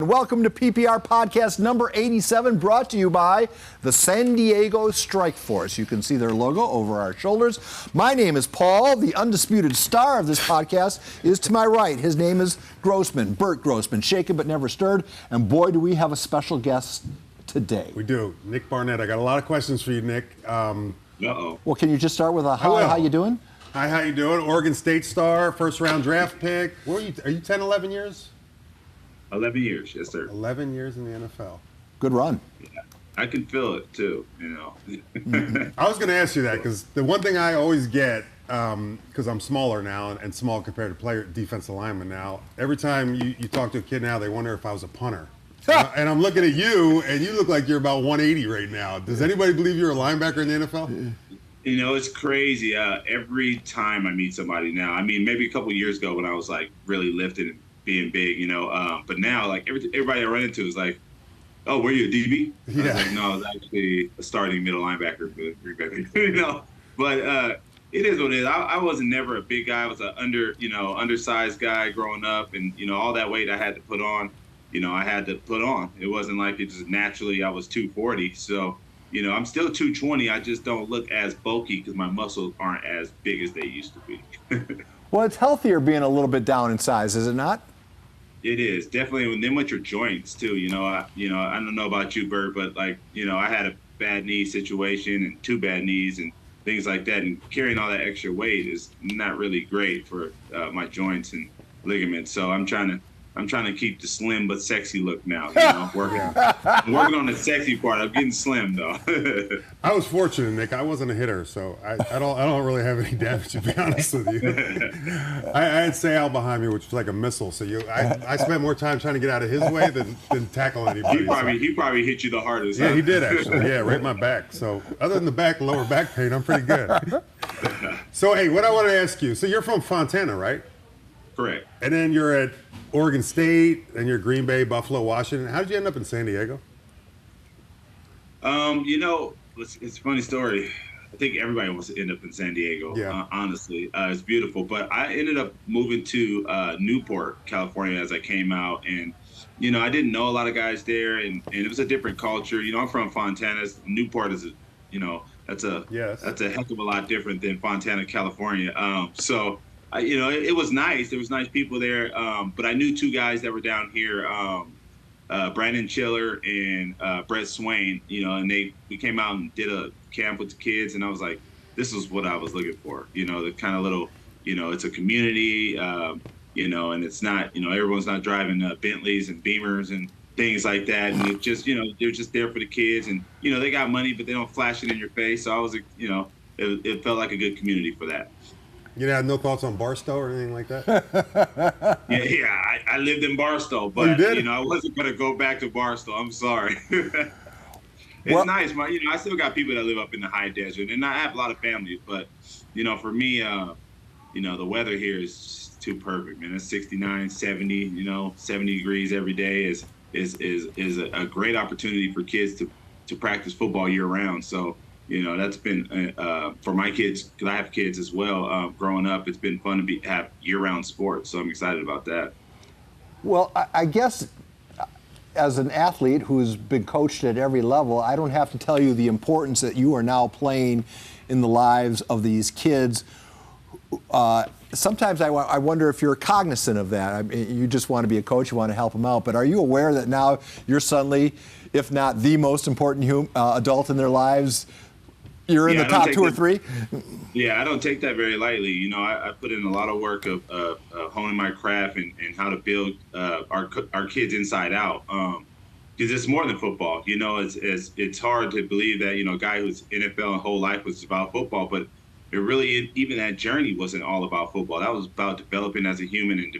Welcome to PPR podcast number 87, brought to you by the San Diego Strike Force. You can see their logo over our shoulders. My name is Paul. The undisputed star of this podcast is to my right. His name is Grossman, Bert Grossman, shaken but never stirred. And boy, do we have a special guest today. We do. Nick Barnett. I got a lot of questions for you, Nick. Well, can you just start with a hi, how you doing? Hi, how you doing? Oregon State star, first round draft pick. Are you 10, 11 years? 11 years, yes, sir. 11 years in the NFL. Good run. Yeah, I can feel it, too, you know. I was going to ask you that because the one thing I always get, because I'm smaller now and small compared to defensive lineman now, every time you talk to a kid now, they wonder if I was a punter. And I'm looking at you, and you look like you're about 180 right now. Does anybody believe you're a linebacker in the NFL? You know, it's crazy. Every time I meet somebody now, I mean, maybe a couple of years ago when I was, like, really lifted and being big, you know, but now, like, everybody I run into is like, oh, were you a DB? Yeah. I was like, no, I was actually a starting middle linebacker for Green Bay. You know, but it is what it is. I wasn't never a big guy. I was an undersized guy growing up, and, you know, all that weight I had to put on, you know, I had to put on. It wasn't like it just naturally I was 240. So, you know, I'm still 220. I just don't look as bulky because my muscles aren't as big as they used to be. Well, it's healthier being a little bit down in size, is it not? It is definitely, and then with your joints too. I don't know about you, Bert, but like, you know, I had a bad knee situation and 2 bad knees and things like that, and carrying all that extra weight is not really great for my joints and ligaments. So I'm trying to keep the slim but sexy look now. You know, working on the sexy part. I'm getting slim though. I was fortunate, Nick. I wasn't a hitter, so I don't really have any damage, to be honest with you. I had Sal behind me, which was like a missile. So I spent more time trying to get out of his way than tackle anybody. He probably hit you the hardest. Yeah, huh? he did actually. Yeah, right in my back. So other than the lower back pain, I'm pretty good. So hey, what I want to ask you. So you're from Fontana, right? Correct. And then you're at Oregon State, and you're Green Bay, Buffalo, Washington. How did you end up in San Diego? You know, it's a funny story. I think everybody wants to end up in San Diego. Yeah. Honestly, it's beautiful. But I ended up moving to Newport, California, as I came out, and you know, I didn't know a lot of guys there, and it was a different culture. You know, I'm from Fontana. Newport is that's a heck of a lot different than Fontana, California. It was nice. There was nice people there, but I knew 2 guys that were down here, Brandon Chiller and Brett Swain. You know, and we came out and did a camp with the kids, and I was like, this is what I was looking for. You know, the kind of little, you know, it's a community, you know, and it's not, you know, everyone's not driving Bentleys and Beamers and things like that, and it just, you know, they're just there for the kids, and you know, they got money, but they don't flash it in your face. So I was, you know, it felt like a good community for that. You had no thoughts on Barstow or anything like that? Yeah, I lived in Barstow, but you know, I wasn't going to go back to Barstow. I'm sorry. It's nice, I still got people that live up in the high desert, and I have a lot of family. But you know, for me, you know, the weather here is just too perfect, man. It's 69, 70, you know, 70 degrees every day is a great opportunity for kids to practice football year round. So. You know, that's been for my kids, because I have kids as well. Growing up, it's been fun to have year-round sports, so I'm excited about that. Well, I guess as an athlete who's been coached at every level, I don't have to tell you the importance that you are now playing in the lives of these kids. Sometimes I wonder if you're cognizant of that. I mean, you just want to be a coach, you want to help them out, but are you aware that now you're suddenly, if not the most important adult in their lives, you're in the top 2 or 3? Yeah, I don't take that very lightly. You know, I put in a lot of work of honing my craft and how to build our kids inside out. Because it's more than football. You know, it's hard to believe that, you know, a guy who's NFL and whole life was about football, but it really, even that journey wasn't all about football. That was about developing as a human and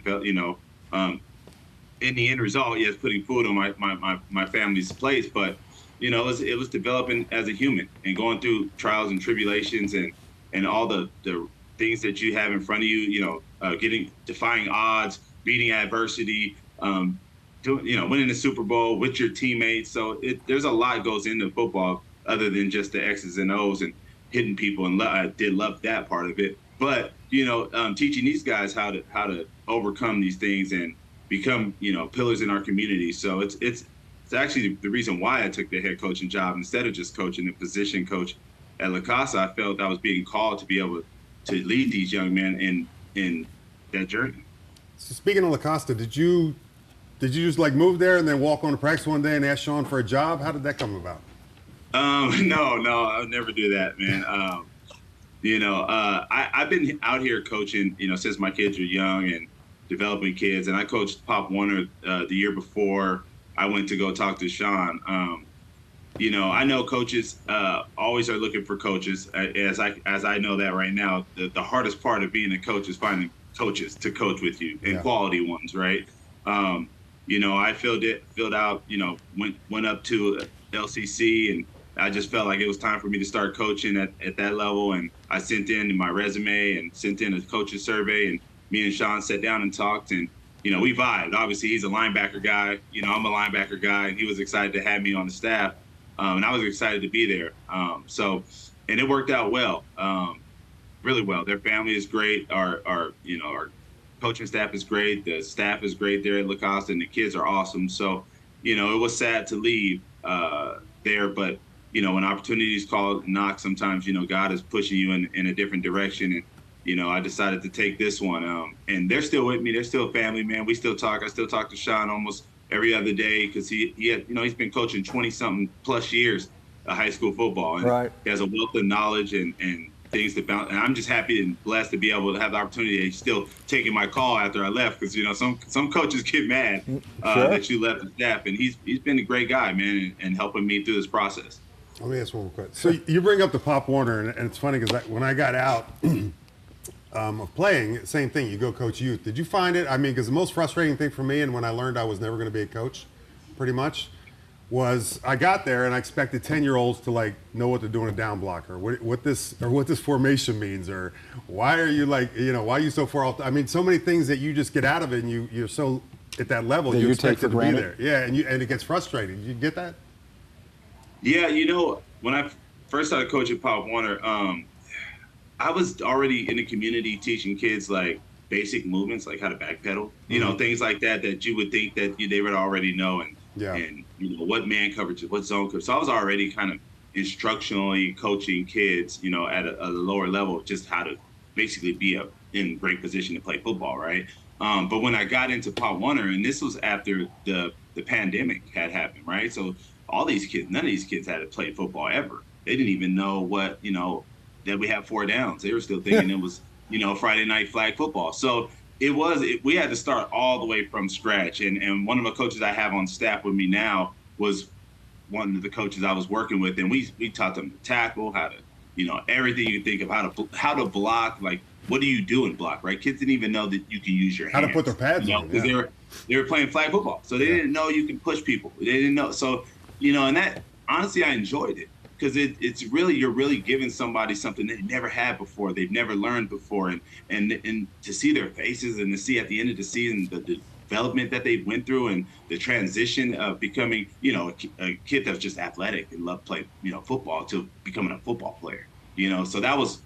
in the end result, yes, putting food on my family's plates, but you know, it was developing as a human and going through trials and tribulations and all the things that you have in front of you. You know, defying odds, beating adversity, winning the Super Bowl with your teammates. So there's a lot goes into football other than just the X's and O's and hitting people. And I did love that part of it. But you know, teaching these guys how to overcome these things and become, pillars in our community. So it's actually the reason why I took the head coaching job instead of just coaching the position coach at La Casa. I felt I was being called to be able to lead these young men in that journey. So speaking of La Costa, did you just like move there and then walk on to practice one day and ask Sean for a job? How did that come about? No, I would never do that, man. I've been out here coaching, since my kids were young and developing kids, and I coached Pop Warner the year before I went to go talk to Sean. I know coaches always are looking for coaches. As I know that right now, the hardest part of being a coach is finding coaches to coach with you and quality ones, right? I filled out, went up to LCC, and I just felt like it was time for me to start coaching at that level. And I sent in my resume and sent in a coach's survey, and me and Sean sat down and talked, and we vibed. Obviously, he's a linebacker guy. I'm a linebacker guy, and he was excited to have me on the staff. And I was excited to be there. And it worked out well, really well. Their family is great. Our coaching staff is great. The staff is great there at La Costa, and the kids are awesome. So, it was sad to leave there, but when opportunities knock, sometimes God is pushing you in a different direction, and I decided to take this one. And they're still with me. They're still family, man. We still talk. I still talk to Sean almost every other day because he's been coaching 20-something plus years of high school football, and he has a wealth of knowledge and things to bounce. And I'm just happy and blessed to be able to have the opportunity to still taking my call after I left, because some coaches get mad that you left the staff, and he's been a great guy, man, and helping me through this process. Let me ask one more question. So you bring up the Pop Warner, and it's funny because when I got out of playing, same thing. You go coach youth. Did you find it? I mean, because the most frustrating thing for me, and when I learned I was never going to be a coach, pretty much, was I got there and I expected 10-year-olds to know what to do in a down block, or what this formation means, or why are you why are you so far off? I mean, so many things that you just get out of it, and you're so at that level, you expect it to be there. Yeah, and it gets frustrating. You get that? Yeah, when I first started coaching Pop Warner, I was already in the community teaching kids basic movements, like how to backpedal, things like that you would think that they would already know, and what man coverage, what zone coverage. So I was already kind of instructionally coaching kids, at a lower level, just how to basically be in great position to play football, right? But when I got into Pop Warner, and this was after the pandemic had happened, right? So all these kids, none of these kids had to play football ever. They didn't even know what, that we have 4 downs. They were still thinking it was, Friday night flag football. So we had to start all the way from scratch. And one of the coaches I have on staff with me now was one of the coaches I was working with. And we taught them to tackle, how to, everything you think of, how to block, what do you do in block, right? Kids didn't even know that you can use your hands. How to put their pads on. Because they were playing flag football. So they didn't know you can push people. They didn't know. So, and that, honestly, I enjoyed it. Because it's really, you're really giving somebody something they never had before, they've never learned before, and to see their faces and to see at the end of the season the development that they went through and the transition of becoming, a kid that's just athletic and loved play, football, to becoming a football player, So that was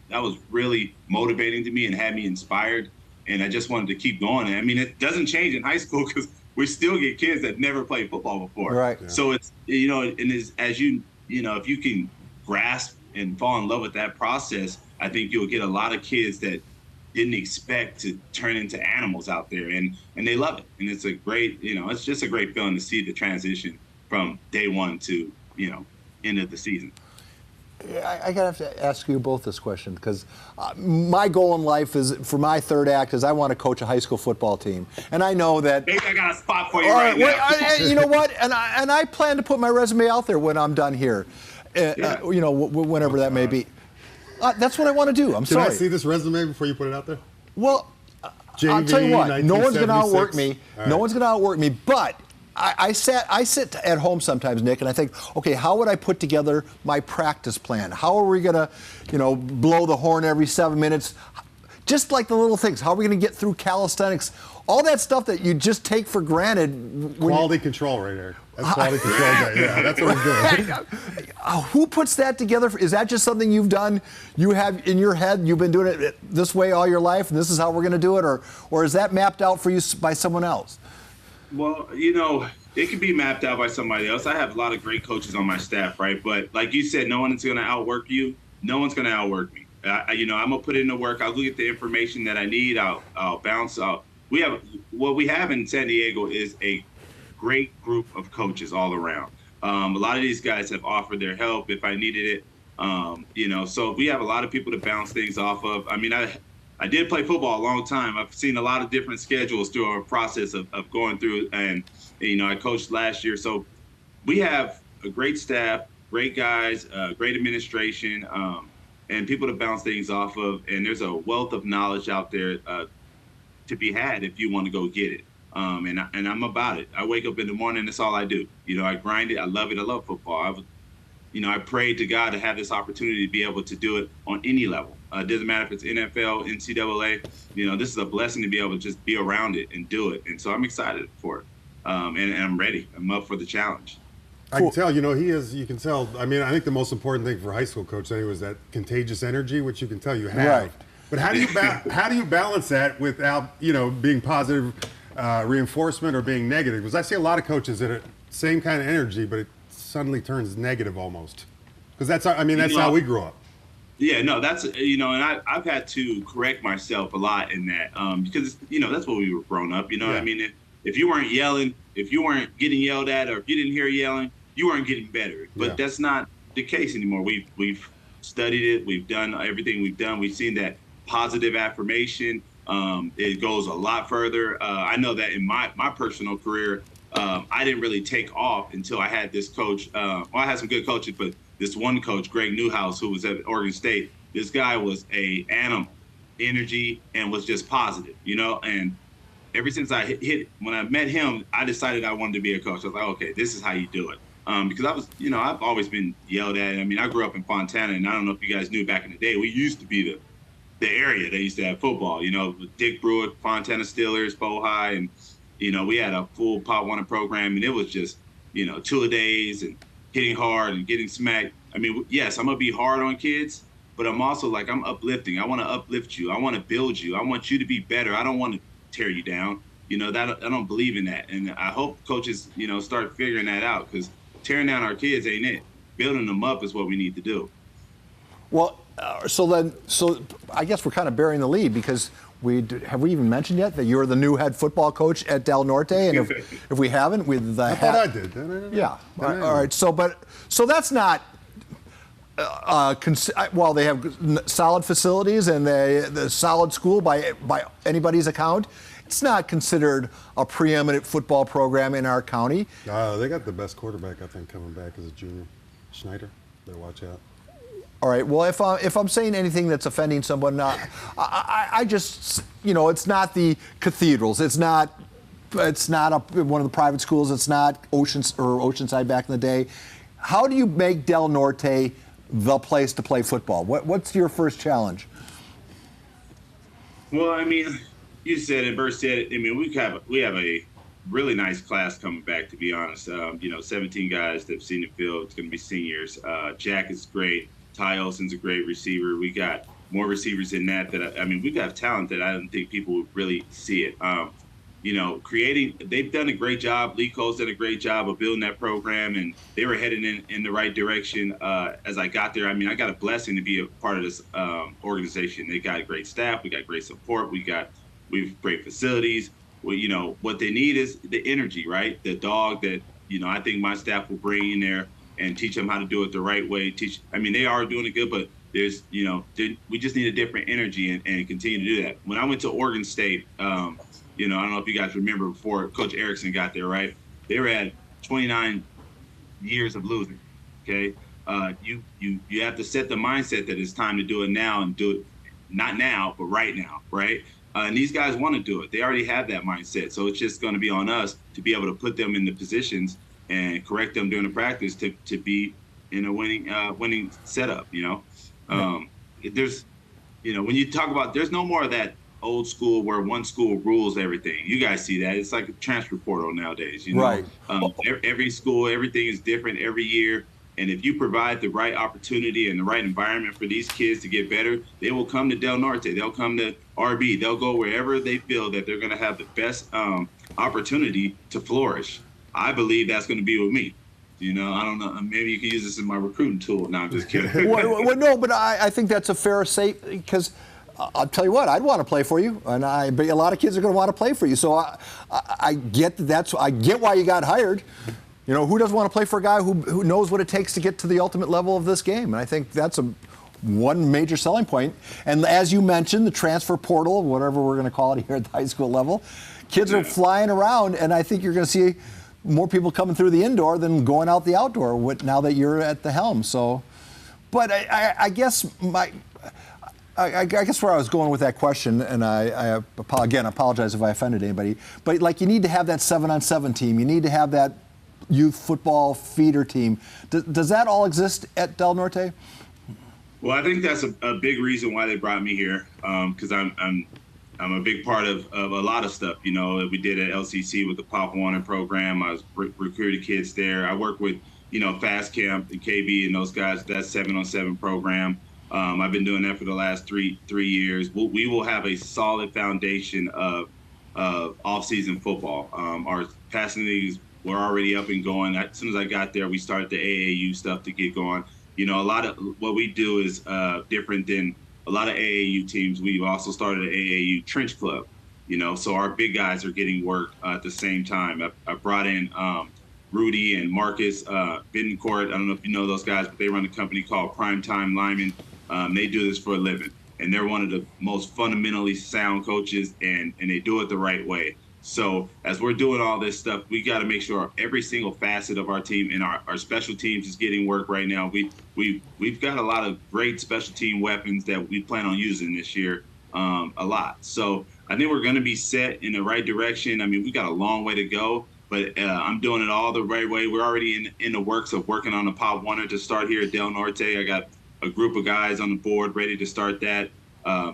really motivating to me and had me inspired, and I just wanted to keep going. I mean, it doesn't change in high school because we still get kids that never played football before, right? Yeah. So it's if you can grasp and fall in love with that process, I think you'll get a lot of kids that didn't expect to turn into animals out there, and they love it. And it's a great, it's just a great feeling to see the transition from day one to, end of the season. I gotta have to ask you both this question, because my goal in life is, for my third act, is I want to coach a high school football team, and I know that. Maybe I got a spot for you right now. You know what? And I plan to put my resume out there when I'm done here, whenever that may be. That's what I want to do. Can I see this resume before you put it out there? Well, I'll tell you what. No one's going to outwork me. Right. No one's going to outwork me, but. I sit at home sometimes, Nick, and I think, okay, how would I put together my practice plan? How are we going to, blow the horn every 7 minutes? Just like the little things. How are we going to get through calisthenics? All that stuff that you just take for granted. Quality control right there. That's quality control guy. Yeah, that's what we're doing. Who puts that together? Is that just something you've done? You have in your head, you've been doing it this way all your life, and this is how we're going to do it? Or is that mapped out for you by someone else? Well, it can be mapped out by somebody else. I have a lot of great coaches on my staff, right? But like you said, no one's going to outwork you. No one's going to outwork me. I'm gonna put in the work. I'll look at the information that I need. I'll bounce out. What we have in San Diego is a great group of coaches all around. A lot of these guys have offered their help if I needed it. So we have a lot of people to bounce things off of. I mean, I did play football a long time. I've seen a lot of different schedules through our process of going through, and I coached last year. So we have a great staff, great guys, great administration, and people to bounce things off of. And there's a wealth of knowledge out there to be had if you want to go get it. And I'm about it. I wake up in the morning, that's all I do. I grind it. I love it. I love football. I prayed to God to have this opportunity to be able to do it on any level. It doesn't matter if it's NFL, NCAA. This is a blessing to be able to just be around it and do it. And so I'm excited for it. And I'm ready. I'm up for the challenge. I can tell, he is, you can tell. I mean, I think the most important thing for a high school coach anyway is that contagious energy, which you can tell you have. Right. But how do you balance that without, being positive reinforcement or being negative? Because I see a lot of coaches that are same kind of energy, but it suddenly turns negative almost. Because that's how we grew up. Yeah, no, that's, and I've had to correct myself a lot in that because, that's what we were grown up. What I mean? If you weren't yelling, if you weren't getting yelled at, or if you didn't hear yelling, you weren't getting better. But that's not the case anymore. We've studied it. We've done everything we've done. We've seen that positive affirmation. It goes a lot further. I know that in my personal career, I didn't really take off until I had this coach. I had some good coaches, but this one coach, Greg Newhouse, who was at Oregon State, this guy was a animal, energy, and was just positive, and ever since when I met him, I decided I wanted to be a coach. I was like, okay, this is how you do it. Because I was, I've always been yelled at. I mean, I grew up in Fontana, and I don't know if you guys knew back in the day, we used to be the area that used to have football, with Dick Brewer, Fontana Steelers, Bo High, and, we had a full Pop Warner program, and it was just, 2-a-days and hitting hard and getting smacked. I mean, yes, I'm going to be hard on kids, but I'm also like, I'm uplifting. I want to uplift you. I want to build you. I want you to be better. I don't want to tear you down. That I don't believe in that. And I hope coaches, start figuring that out, because tearing down our kids ain't it. Building them up is what we need to do. Well, so I guess we're kind of bearing the lead, because have we even mentioned yet that you're the new head football coach at Del Norte? And if we haven't, with the I thought I did. Yeah. All right. So that's not. Well, they have solid facilities and the solid school by anybody's account. It's not considered a preeminent football program in our county. They got the best quarterback, I think, coming back as a junior, Schneider. Better watch out. All right. Well, if I'm saying anything that's offending someone, I just, it's not the cathedrals. It's not one of the private schools. It's not Oceanside back in the day. How do you make Del Norte the place to play football? What's your first challenge? Well, I mean, you said it, Bert said it. I mean, we have a really nice class coming back, to be honest. 17 guys that have seen the field. It's going to be seniors. Jack is great. Ty Olsen's a great receiver. We got more receivers than that. We got talent that I don't think people would really see it. They've done a great job. Lee Cole's done a great job of building that program, and they were heading in the right direction as I got there. I mean, I got a blessing to be a part of this organization. They got a great staff. We got great support. We've great facilities. Well, what they need is the energy, right? The dog that, I think my staff will bring in there and teach them how to do it the right way. They are doing it good, but there's, we just need a different energy and continue to do that. When I went to Oregon State, I don't know if you guys remember before Coach Erickson got there, right? They were at 29 years of losing, okay? You have to set the mindset that it's time to do it now, and do it not now, but right now, right? And these guys want to do it. They already have that mindset. So it's just going to be on us to be able to put them in the positions and correct them during the practice to be in a winning setup, There's, when you talk about, there's no more of that old school where one school rules everything. You guys see that. It's like a transfer portal nowadays, Right. Every school, everything is different every year. And if you provide the right opportunity and the right environment for these kids to get better, they will come to Del Norte. They'll come to RB. They'll go wherever they feel that they're going to have the best opportunity to flourish. I believe that's going to be with me. I don't know. Maybe you can use this as my recruiting tool. No, I'm just kidding. Well, no, but I think that's a fair say, because I'll tell you what, I'd want to play for you, but a lot of kids are going to want to play for you. So I get I get why you got hired. Who doesn't want to play for a guy who knows what it takes to get to the ultimate level of this game? And I think that's one major selling point. And as you mentioned, the transfer portal, whatever we're going to call it here at the high school level, kids are flying around, and I think you're going to see more people coming through the indoor than going out the outdoor now that you're at the helm. So, but I guess I guess where I was going with that question, and I apologize if I offended anybody, but like, you need to have that 7-on-7 team. You need to have that youth football feeder team. Does that all exist at Del Norte? Well, I think that's a big reason why they brought me here, because I'm a big part of a lot of stuff. We did at LCC with the Pop Warner program. I was recruited kids there. I work with, Fast Camp and KB and those guys, that 7-on-7 program. I've been doing that for the last three years. We will have a solid foundation of off-season football. Our passing leagues were already up and going. As soon as I got there, we started the AAU stuff to get going. A lot of what we do is different than a lot of AAU teams. We've also started an AAU trench club, so our big guys are getting work at the same time. I brought in Rudy and Marcus Bittencourt. I don't know if you know those guys, but they run a company called Primetime Lyman. They do this for a living, and they're one of the most fundamentally sound coaches, and they do it the right way. So as we're doing all this stuff, we got to make sure every single facet of our team and our special teams is getting work right now. We've got a lot of great special team weapons that we plan on using this year, a lot. So I think we're going to be set in the right direction. I mean, we got a long way to go, but I'm doing it all the right way. We're already in the works of working on the Pop Warner to start here at Del Norte. I got a group of guys on the board ready to start that.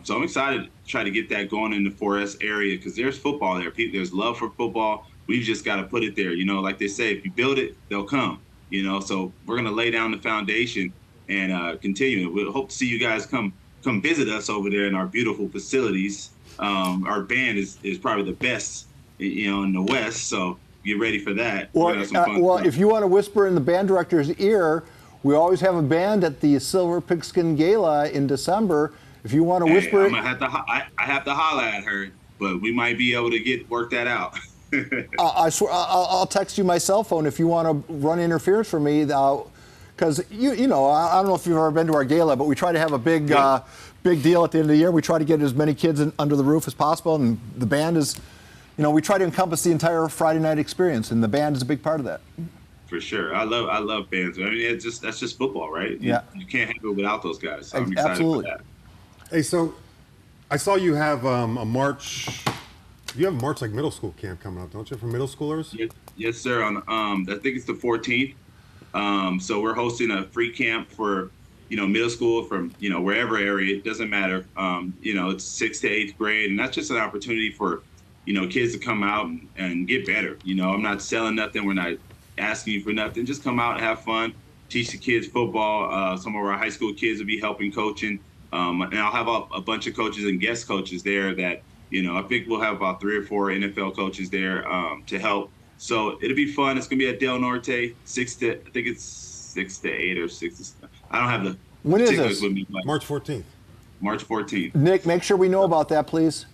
So I'm excited to try to get that going in the 4S area, because there's football there. There's love for football. We've just got to put it there. Like they say, if you build it, they'll come. So we're going to lay down the foundation and continue. We'll hope to see you guys come visit us over there in our beautiful facilities. Our band is probably the best, in the West. So get ready for that. Well, if you want to whisper in the band director's ear, we always have a band at the Silver Pigskin Gala in December. If you want to whisper it, I have to holler at her, but we might be able to work that out. I swear, I'll text you my cell phone if you want to run interference for me. Because I don't know if you've ever been to our gala, but we try to have a big deal at the end of the year. We try to get as many kids under the roof as possible, and the band is, we try to encompass the entire Friday night experience, and the band is a big part of that. For sure. I love bands. I mean, that's just football, right? Yeah. You can't have it without those guys. So I'm excited Absolutely. for that. Hey, so I saw you have a March. You have a March middle school camp coming up, don't you, for middle schoolers? Yes, sir. On I think it's the 14th. So we're hosting a free camp for middle school from wherever area. It doesn't matter. It's 6th to 8th grade, and that's just an opportunity for kids to come out and get better. I'm not selling nothing. We're not asking you for nothing. Just come out and have fun. Teach the kids football. Some of our high school kids will be helping coaching. And I'll have a bunch of coaches and guest coaches there that, I think we'll have about 3 or 4 NFL coaches there to help. So it'll be fun. It's going to be at Del Norte, 6 to 8 or 6 to, I don't have the when is particulars this? with me. March 14th. March 14th. Nick, make sure we know about that, please.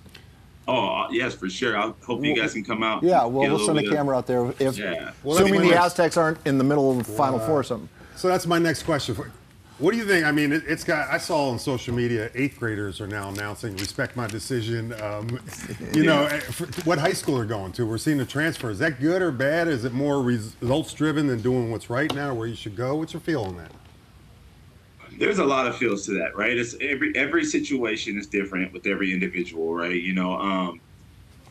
Oh, yes, for sure. I hope you guys can come out. Yeah, we'll send a camera out there. Assuming the Aztecs aren't in the middle of the Final Four or something. So that's my next question. What do you think? I mean, I saw on social media 8th graders are now announcing "respect my decision." What high school are going to? We're seeing the transfer. Is that good or bad? Is it more results driven than doing what's right now, where you should go? What's your feel on that? There's a lot of feels to that, right? It's every situation is different with every individual, right?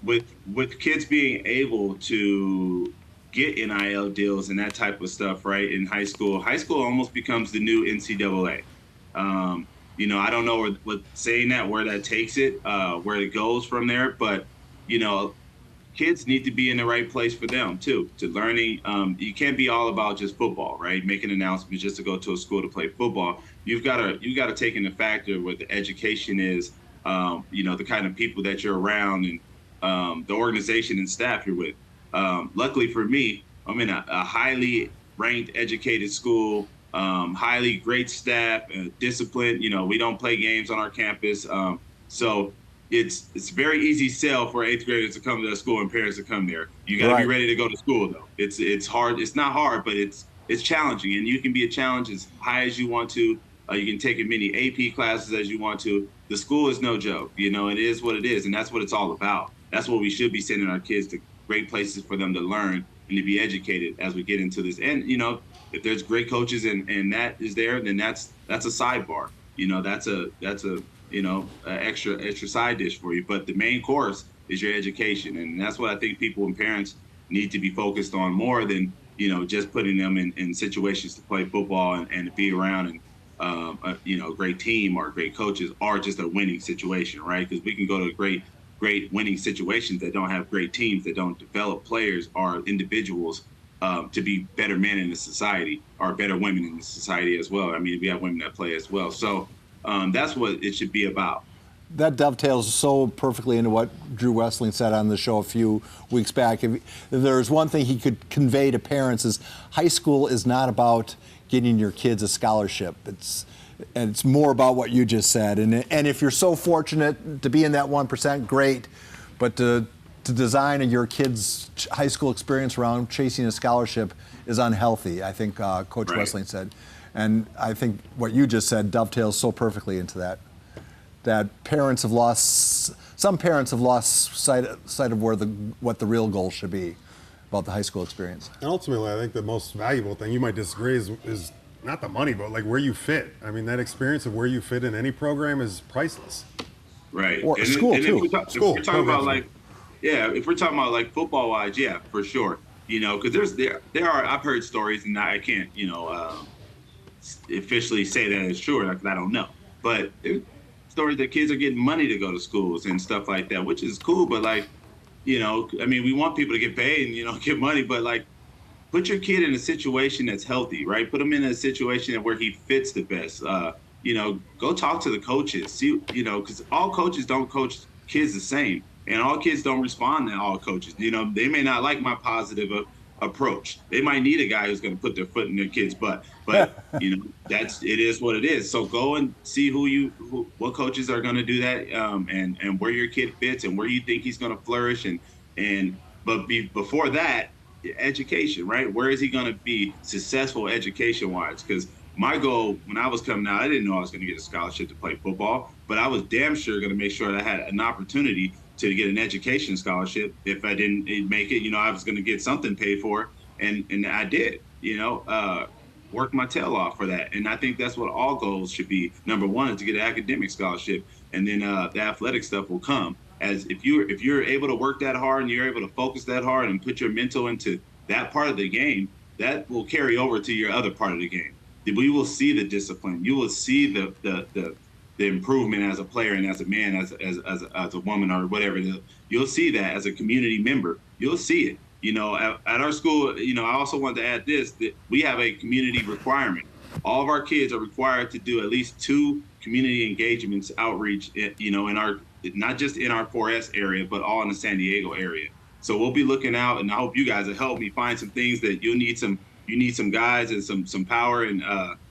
With kids being able to get NIL deals and that type of stuff, right? In high school almost becomes the new NCAA. I don't know what saying that, where that takes it, where it goes from there, but kids need to be in the right place for them too, to learning. You can't be all about just football, right? Making announcements just to go to a school to play football. You've got to take into factor what the education is, the kind of people that you're around, and the organization and staff you're with. Luckily for me, I'm in a highly ranked, educated school, highly great staff, disciplined. We don't play games on our campus. So it's very easy sell for eighth graders to come to the school and parents to come there. You got to be ready to go to school though. It's hard. It's not hard, but it's challenging, and you can be a challenge as high as you want to. You can take as many AP classes as you want to. The school is no joke. It is what it is, and that's what it's all about. That's what we should be sending our kids to, great places for them to learn and to be educated as we get into this. And, if there's great coaches and that is there, then that's a sidebar. That's a extra side dish for you. But the main course is your education. And that's what I think people and parents need to be focused on more than, just putting them in situations to play football and to be around and, a great team or great coaches or just a winning situation, right? Because we can go to great winning situations that don't have great teams, that don't develop players or individuals to be better men in the society or better women in the society as well. I mean, we have women that play as well. So that's what it should be about. That dovetails so perfectly into what Drew Wessling said on the show a few weeks back. If there's one thing he could convey to parents is high school is not about getting your kids a scholarship. It's more about what you just said. And if you're so fortunate to be in that 1%, great. But to design your kid's high school experience around chasing a scholarship is unhealthy, I think Coach Wessling said. And I think what you just said dovetails so perfectly into that. That some parents have lost sight of what the real goal should be about the high school experience. And ultimately, I think the most valuable thing, you might disagree, is not the money, but like where you fit. I mean, that experience of where you fit in any program is priceless. Right. Or school, too. If we're talking about like football wise, yeah, for sure. Because there are, I've heard stories, and I can't, officially say that it's true, because I don't know. But stories that kids are getting money to go to schools and stuff like that, which is cool. But we want people to get paid and, get money, but put your kid in a situation that's healthy, right? Put him in a situation where he fits the best. Go talk to the coaches, see, because all coaches don't coach kids the same, and all kids don't respond to all coaches. They may not like my positive approach. They might need a guy who's going to put their foot in their kid's butt, but it is what it is. So go and see what coaches are going to do that, and where your kid fits and where you think he's going to flourish, before that, education, right? Where is he going to be successful education-wise? Because my goal when I was coming out, I didn't know I was going to get a scholarship to play football, but I was damn sure going to make sure that I had an opportunity to get an education scholarship. If I didn't make it, I was going to get something paid for, and I did, work my tail off for that. And I think that's what all goals should be. Number one is to get an academic scholarship, and then the athletic stuff will come. As if you're able to work that hard and you're able to focus that hard and put your mental into that part of the game, that will carry over to your other part of the game. We will see the discipline. You will see the improvement as a player and as a man, as a woman or whatever. You'll see that as a community member. You'll see it. At our school, I also wanted to add this, that we have a community requirement. All of our kids are required to do at least 2 community engagements outreach, in our, not just in our 4S area, but all in the San Diego area. So we'll be looking out, and I hope you guys will help me find some things that you need some guys and some power and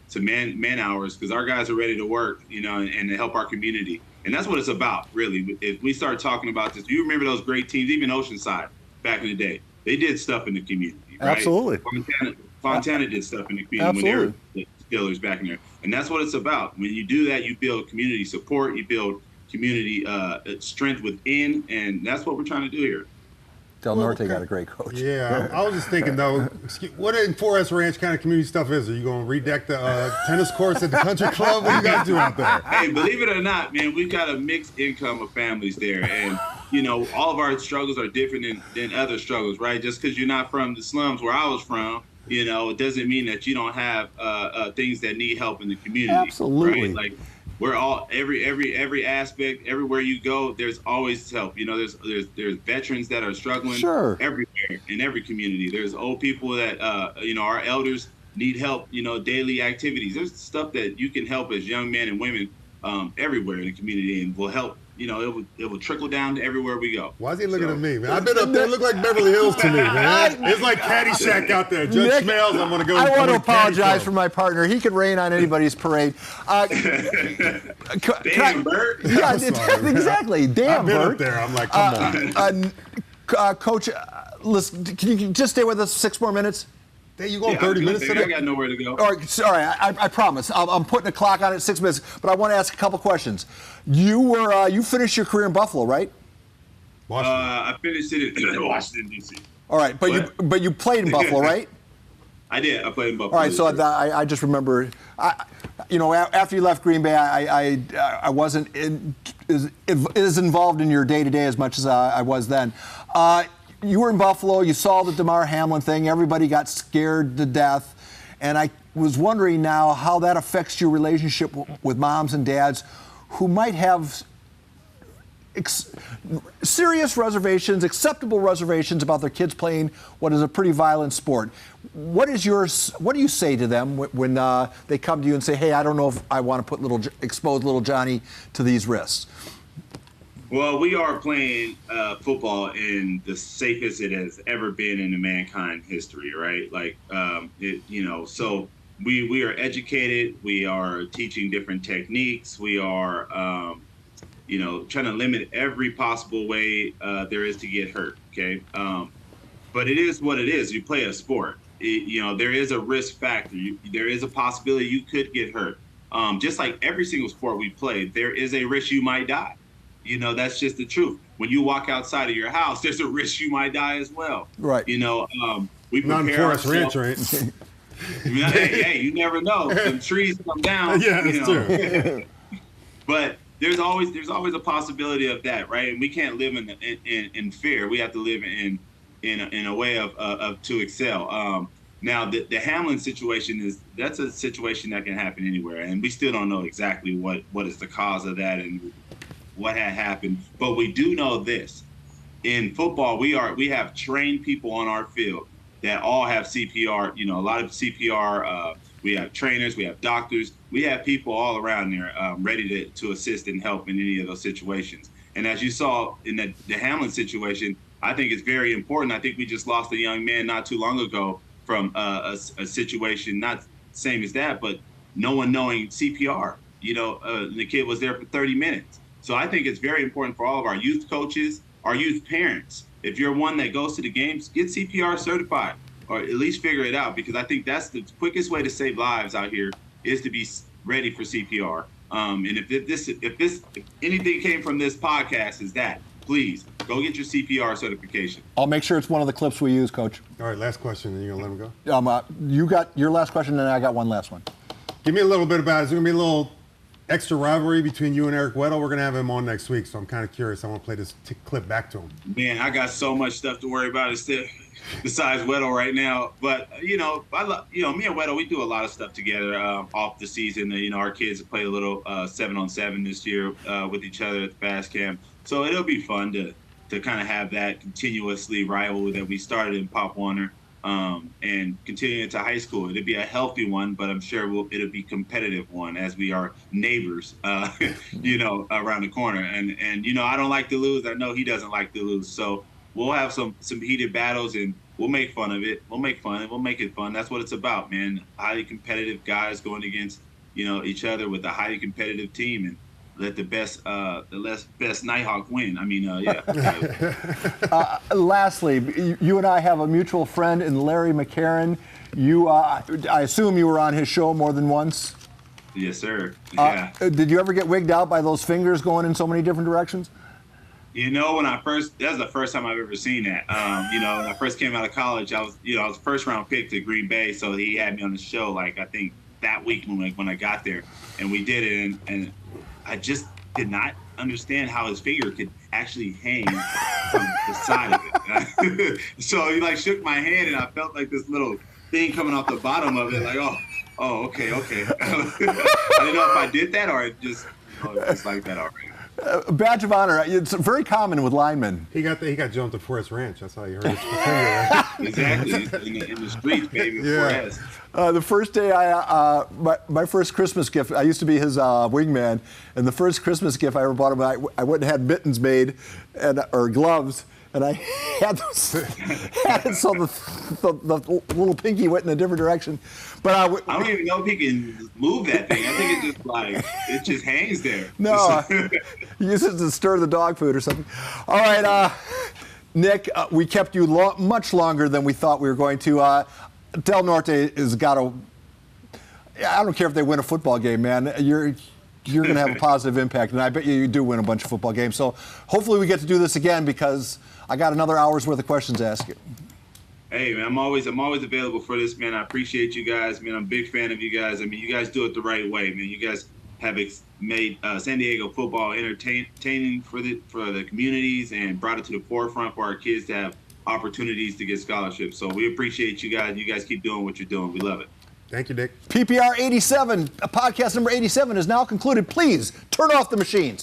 some man hours, because our guys are ready to work, and to help our community. And that's what it's about, really. If we start talking about this, you remember those great teams, even Oceanside back in the day, they did stuff in the community, right? Absolutely. Fontana did stuff in the community. Absolutely. When they were the Steelers back in there. And that's what it's about. When you do that, you build community support, you build community strength within, and that's what we're trying to do here. Del Norte got a great coach. Yeah, I was just thinking though, what in 4S Ranch kind of community stuff is? Are you going to redeck the tennis courts at the country club? What do you guys do out there? Hey, believe it or not, man, we've got a mixed income of families there, and all of our struggles are different than other struggles, right? Just because you're not from the slums where I was from, it doesn't mean that you don't have things that need help in the community. Absolutely. Right? We're all every aspect, everywhere you go, there's always help. There's veterans that are struggling everywhere in every community. There's old people that our elders need help, daily activities. There's stuff that you can help as young men and women everywhere in the community, and will help it will trickle down to everywhere we go. Why is he looking at me, man? I've been up there. It looked like Beverly Hills to me, man. It's like Caddyshack out there. Judge Schmelz, I'm going to go. I want to apologize for my partner. He could rain on anybody's parade. Damn, Bert. Yeah, exactly. Damn, I've been Bert. up there. I'm like, come on. Coach, listen, can you just stay with us 6 more minutes? Hey, you going 30 minutes today? I got nowhere to go. All right, sorry, I promise. I'm putting a clock on it 6 minutes, but I want to ask a couple questions. You finished your career in Buffalo, right? Washington. I finished it in Washington, D.C. All right, but you played in Buffalo, right? I did. I played in Buffalo. All right, so I just remember, after you left Green Bay, I wasn't as involved in your day-to-day as much as I was then. You were in Buffalo. You saw the Damar Hamlin thing. Everybody got scared to death. And I was wondering now how that affects your relationship with moms and dads who might have serious reservations, acceptable reservations about their kids playing what is a pretty violent sport. What do you say to them when they come to you and say, hey, I don't know if I want to expose little Johnny to these risks? Well, we are playing football in the safest it has ever been in mankind history, right? Like, so we are educated. We are teaching different techniques. We are, trying to limit every possible way there is to get hurt, okay? But it is what it is. You play a sport. There is a risk factor. There is a possibility you could get hurt. Just like every single sport we play, there is a risk you might die. That's just the truth. When you walk outside of your house, there's a risk you might die as well. Right. We Non-forest prepare ourselves. rancher, hey, you never know. Some trees come down. Yeah, that's true. But there's always a possibility of that, right? And we can't live in fear. We have to live in a way of to excel. Now the Hamlin situation that's a situation that can happen anywhere, and we still don't know exactly what is the cause of that and what had happened. But we do know this: in football, we have trained people on our field that all have CPR. A lot of CPR. We have trainers, we have doctors, we have people all around there ready to assist and help in any of those situations. And as you saw in the Hamlin situation, I think it's very important. I think we just lost a young man not too long ago from a situation, not same as that, but no one knowing CPR. The kid was there for 30 minutes. So I think it's very important for all of our youth coaches, our youth parents. If you're one that goes to the games, get CPR certified, or at least figure it out, because I think that's the quickest way to save lives out here is to be ready for CPR. And if anything came from this podcast is that, please go get your CPR certification. I'll make sure it's one of the clips we use, Coach. All right, last question, and you're going to let him go? You got your last question, and I got one last one. Give me a little bit about it. Is there going to be a little extra rivalry between you and Eric Weddle? We're going to have him on next week, so I'm kind of curious. I want to play this clip back to him. Man, I got so much stuff to worry about besides Weddle right now. But, me and Weddle, we do a lot of stuff together off the season. Our kids have played a little 7-on-7 this year with each other at the fast camp. So it'll be fun to kind of have that continuously rivalry that we started in Pop Warner and continue into high school. It'll be a healthy one, but I'm sure it'll be a competitive one as we are neighbors, around the corner. And I don't like to lose. I know he doesn't like to lose. So we'll have some heated battles, and we'll make fun of it. We'll make fun. We'll make it fun. That's what it's about, man. Highly competitive guys going against, each other with a highly competitive team, and let the best Nighthawk win. I mean, yeah. Lastly, you and I have a mutual friend in Larry McCarron. I assume you were on his show more than once. Yes, sir. Yeah. Did you ever get wigged out by those fingers going in so many different directions? That was the first time I've ever seen that. When I first came out of college, I was first round pick to Green Bay, so he had me on the show, like, I think that week when I got there, and we did it, and I just did not understand how his finger could actually hang from the side of it. So he shook my hand, and I felt like this little thing coming off the bottom of it, like, oh, okay. I didn't know if I did that or just like that already. Badge of honor. It's very common with linemen. He got jumped to Forest Ranch. That's how you heard his finger. Right? Exactly. In the streets, baby. Yeah. Forest. The first day my first Christmas gift, I used to be his wingman, and the first Christmas gift I ever bought him, I went and had mittens made, or gloves, and I had it so the little pinky went in a different direction. But I don't even know if he can move that thing. I think it just hangs there. No, he uses it to stir the dog food or something. All right, Nick, we kept you much longer than we thought we were going to. Del Norte has got to. I don't care if they win a football game, man. You're going to have a positive impact, and I bet you do win a bunch of football games. So hopefully we get to do this again, because I got another hour's worth of questions to ask you. Hey, man, I'm always available for this, man. I appreciate you guys, man. I'm a big fan of you guys. I mean, you guys do it the right way, man. You guys have made San Diego football entertaining for the communities and brought it to the forefront for our kids to have opportunities to get scholarships. So we appreciate you guys. You guys keep doing what you're doing. We love it. Thank you, Dick. PPR 87, podcast number 87 is now concluded. Please turn off the machines.